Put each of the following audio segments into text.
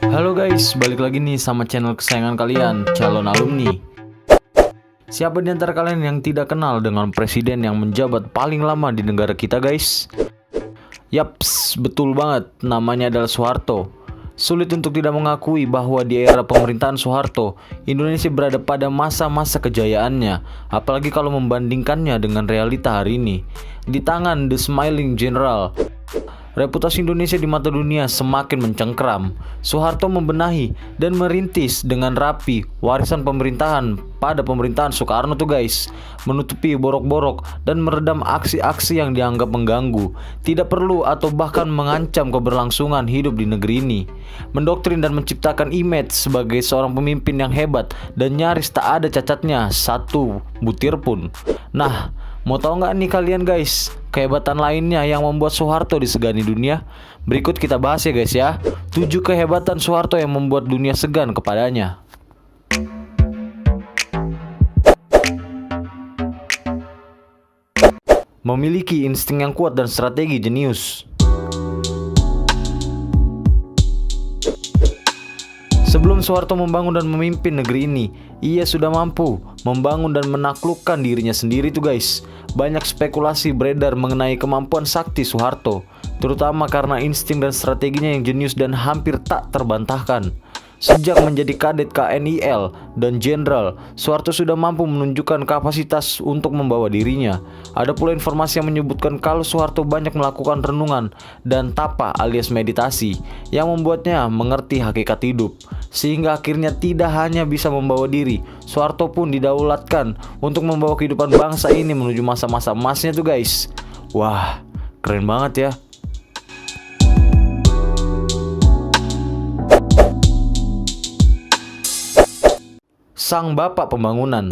Halo guys, balik lagi nih sama channel kesayangan kalian, Calon Alumni. Siapa di antara kalian yang tidak kenal dengan presiden yang menjabat paling lama di negara kita guys? Yaps, betul banget, namanya adalah Soeharto. Sulit untuk tidak mengakui bahwa di era pemerintahan Soeharto, Indonesia berada pada masa-masa kejayaannya, apalagi kalau membandingkannya dengan realita hari ini. Di tangan The Smiling General, reputasi Indonesia di mata dunia semakin mencengkram. Soeharto membenahi dan merintis dengan rapi warisan pemerintahan pada pemerintahan Soekarno tuh guys, menutupi borok-borok dan meredam aksi-aksi yang dianggap mengganggu, tidak perlu atau bahkan mengancam keberlangsungan hidup di negeri ini. Mendoktrin dan menciptakan image sebagai seorang pemimpin yang hebat dan nyaris tak ada cacatnya satu butir pun. Nah, mau tahu nggak nih kalian guys, kehebatan lainnya yang membuat Soeharto disegani dunia? Berikut kita bahas ya guys ya, 7 kehebatan Soeharto yang membuat dunia segan kepadanya. Memiliki insting yang kuat dan strategi jenius. Sebelum Soeharto membangun dan memimpin negeri ini, ia sudah mampu membangun dan menaklukkan dirinya sendiri tuh guys. Banyak spekulasi beredar mengenai kemampuan sakti Soeharto, terutama karena insting dan strateginya yang jenius dan hampir tak terbantahkan. Sejak menjadi kadet KNIL dan jenderal, Soeharto sudah mampu menunjukkan kapasitas untuk membawa dirinya. Ada pula informasi yang menyebutkan kalau Soeharto banyak melakukan renungan dan tapa alias meditasi yang membuatnya mengerti hakikat hidup. Sehingga akhirnya tidak hanya bisa membawa diri, Soeharto pun didaulatkan untuk membawa kehidupan bangsa ini menuju masa-masa emasnya tuh guys. Wah, keren banget ya. Sang Bapak Pembangunan.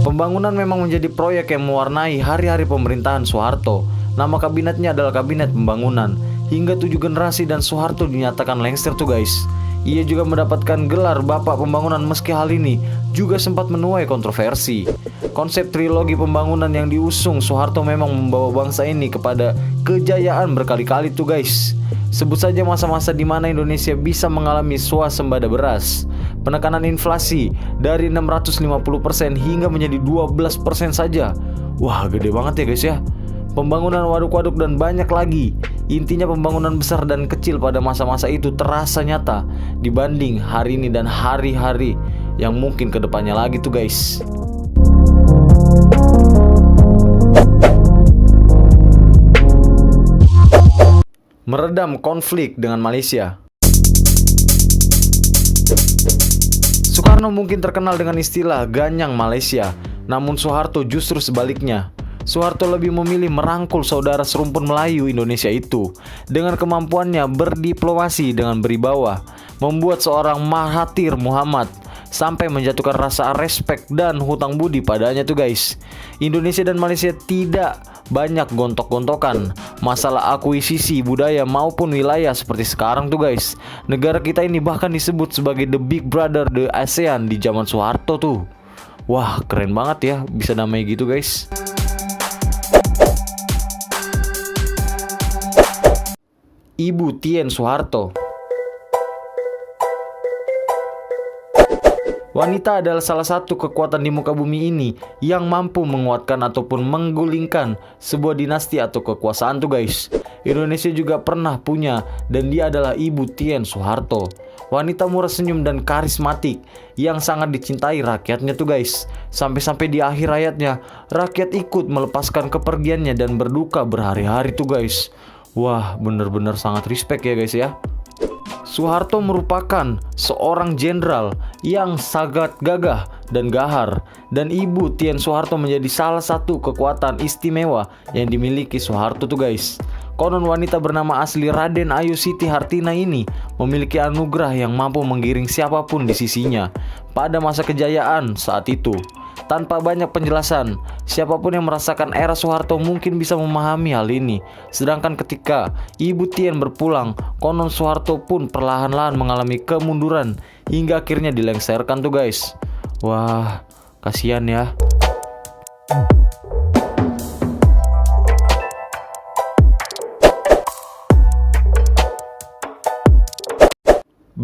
Pembangunan memang menjadi proyek yang mewarnai hari-hari pemerintahan Soeharto. Nama kabinetnya adalah Kabinet Pembangunan. Hingga 7 generasi dan Soeharto dinyatakan lengser tuh guys. Ia juga mendapatkan gelar Bapak Pembangunan meski hal ini juga sempat menuai kontroversi. Konsep trilogi pembangunan yang diusung Soeharto memang membawa bangsa ini kepada kejayaan berkali-kali tuh guys. Sebut saja masa-masa di mana Indonesia bisa mengalami swasembada beras, penekanan inflasi dari 650% hingga menjadi 12% saja. Wah, gede banget ya guys ya. Pembangunan waduk-waduk dan banyak lagi. Intinya pembangunan besar dan kecil pada masa-masa itu terasa nyata dibanding hari ini dan hari-hari yang mungkin kedepannya lagi tuh guys. Meredam konflik dengan Malaysia. Soekarno mungkin terkenal dengan istilah ganyang Malaysia, namun Soeharto justru sebaliknya. Soeharto lebih memilih merangkul saudara serumpun Melayu Indonesia itu. Dengan kemampuannya berdiplomasi dengan beribawa, membuat seorang Mahathir Muhammad sampai menjatuhkan rasa respek dan hutang budi padanya tuh guys. Indonesia dan Malaysia tidak banyak gontok-gontokan masalah akuisisi budaya maupun wilayah seperti sekarang tuh guys. Negara kita ini bahkan disebut sebagai the big brother the ASEAN di zaman Soeharto tuh. Wah, keren banget ya bisa namanya gitu guys. Ibu Tien Soeharto. Wanita adalah salah satu kekuatan di muka bumi ini yang mampu menguatkan ataupun menggulingkan sebuah dinasti atau kekuasaan tuh guys. Indonesia juga pernah punya dan dia adalah Ibu Tien Soeharto. Wanita murah senyum dan karismatik yang sangat dicintai rakyatnya tuh guys. Sampai-sampai di akhir hayatnya rakyat ikut melepaskan kepergiannya dan berduka berhari-hari tuh guys. Wah, bener-bener sangat respect ya guys ya. Soeharto merupakan seorang jenderal yang sangat gagah dan gahar, dan Ibu Tien Soeharto menjadi salah satu kekuatan istimewa yang dimiliki Soeharto tuh guys. Konon wanita bernama asli Raden Ayu Siti Hartina ini memiliki anugerah yang mampu menggiring siapapun di sisinya pada masa kejayaan saat itu. Tanpa banyak penjelasan, siapapun yang merasakan era Soeharto mungkin bisa memahami hal ini. Sedangkan ketika Ibu Tien berpulang, konon Soeharto pun perlahan-lahan mengalami kemunduran hingga akhirnya dilengserkan tuh guys. Wah, kasihan ya.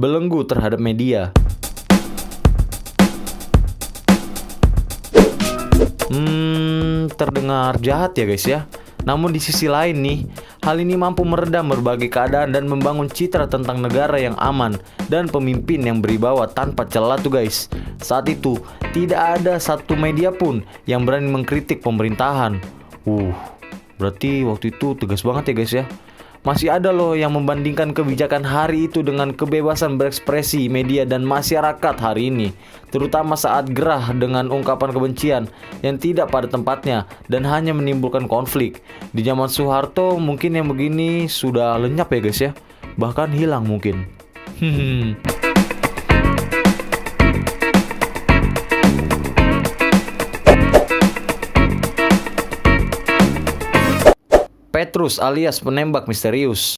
belenggu terhadap media. Terdengar jahat ya guys ya. Namun di sisi lain nih, hal ini mampu meredam berbagai keadaan dan membangun citra tentang negara yang aman dan pemimpin yang berwibawa tanpa celah tuh guys. Saat itu, tidak ada satu media pun yang berani mengkritik pemerintahan. Berarti waktu itu tegas banget ya guys ya. Masih ada loh yang membandingkan kebijakan hari itu dengan kebebasan berekspresi media dan masyarakat hari ini, terutama saat gerah dengan ungkapan kebencian yang tidak pada tempatnya dan hanya menimbulkan konflik. Di zaman Soeharto mungkin yang begini sudah lenyap ya guys ya, bahkan hilang mungkin. Petrus alias penembak misterius.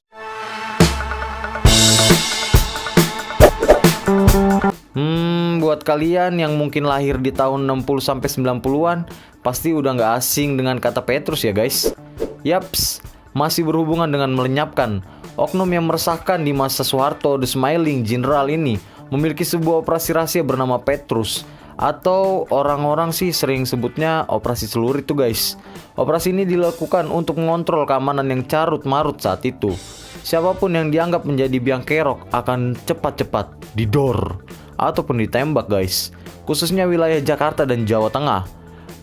Buat kalian yang mungkin lahir di tahun 60-90-an, pasti udah nggak asing dengan kata Petrus ya guys. Yaps, masih berhubungan dengan melenyapkan. Oknum yang meresahkan di masa Soeharto, The Smiling General ini memiliki sebuah operasi rahasia bernama Petrus, atau orang-orang sih sering sebutnya operasi celurit tuh guys. Operasi ini dilakukan untuk mengontrol keamanan yang carut marut saat itu. Siapapun yang dianggap menjadi biang kerok akan cepat-cepat didor ataupun ditembak guys, khususnya wilayah Jakarta dan Jawa Tengah.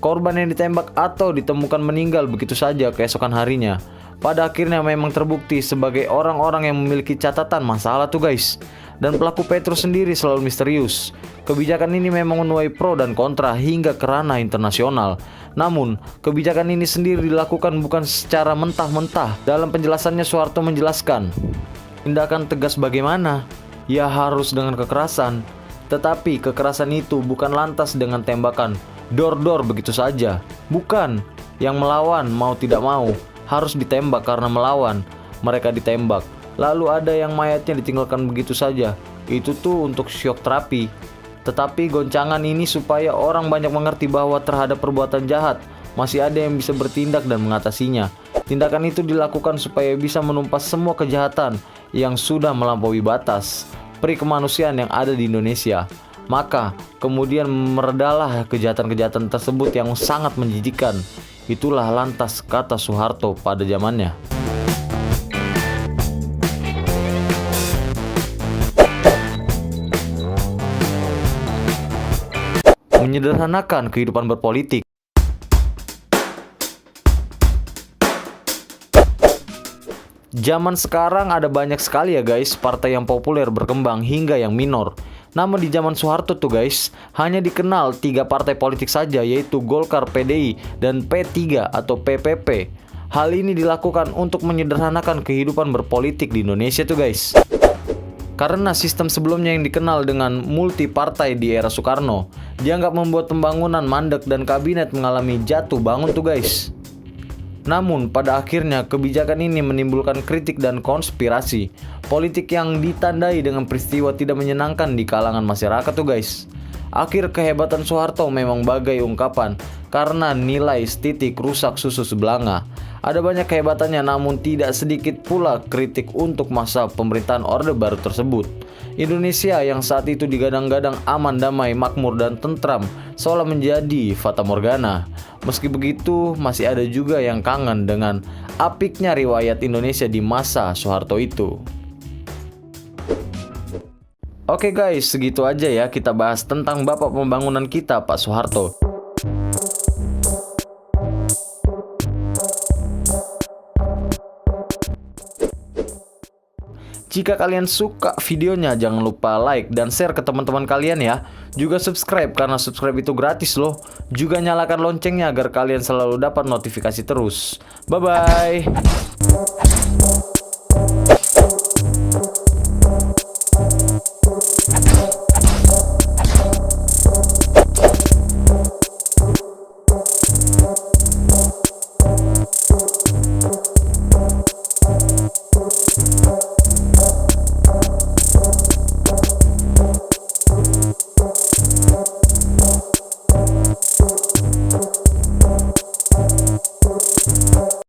Korban yang ditembak atau ditemukan meninggal begitu saja keesokan harinya. Pada akhirnya memang terbukti sebagai orang-orang yang memiliki catatan masalah tuh guys. Dan pelaku Petrus sendiri selalu misterius. Kebijakan ini memang menuai pro dan kontra hingga ke ranah internasional. Namun, kebijakan ini sendiri dilakukan bukan secara mentah-mentah. Dalam penjelasannya Soeharto menjelaskan, tindakan tegas bagaimana? Ya harus dengan kekerasan. Tetapi kekerasan itu bukan lantas dengan tembakan dor-dor begitu saja. Bukan, yang melawan mau tidak mau harus ditembak karena melawan. Mereka ditembak. Lalu ada yang mayatnya ditinggalkan begitu saja. Itu tuh untuk shock terapi. Tetapi goncangan ini supaya orang banyak mengerti bahwa terhadap perbuatan jahat masih ada yang bisa bertindak dan mengatasinya. Tindakan itu dilakukan supaya bisa menumpas semua kejahatan yang sudah melampaui batas peri kemanusiaan yang ada di Indonesia. Maka kemudian meredalah kejahatan-kejahatan tersebut yang sangat menjijikkan. Itulah lantas kata Soeharto pada zamannya. Menyederhanakan kehidupan berpolitik. Zaman sekarang ada banyak sekali ya guys partai yang populer berkembang hingga yang minor. Namun di zaman Soeharto tuh guys, hanya dikenal 3 partai politik saja, yaitu Golkar, PDI, dan P3 atau PPP. Hal ini dilakukan untuk menyederhanakan kehidupan berpolitik di Indonesia tuh guys. Karena sistem sebelumnya yang dikenal dengan multi partai di era Soekarno dianggap membuat pembangunan mandek dan kabinet mengalami jatuh bangun tuh guys. Namun pada akhirnya kebijakan ini menimbulkan kritik dan konspirasi politik yang ditandai dengan peristiwa tidak menyenangkan di kalangan masyarakat tuh guys. Akhir kehebatan Soeharto memang bagai ungkapan karena nilai titik rusak susu sebelanga. Ada banyak kehebatannya, namun tidak sedikit pula kritik untuk masa pemerintahan Orde Baru tersebut. Indonesia yang saat itu digadang-gadang aman, damai, makmur, dan tentram seolah menjadi fata morgana. Meski begitu, masih ada juga yang kangen dengan apiknya riwayat Indonesia di masa Soeharto itu. Oke guys, segitu aja ya kita bahas tentang bapak pembangunan kita, Pak Soeharto. Jika kalian suka videonya, jangan lupa like dan share ke teman-teman kalian ya. Juga subscribe, karena subscribe itu gratis loh. Juga nyalakan loncengnya agar kalian selalu dapat notifikasi terus. Bye-bye.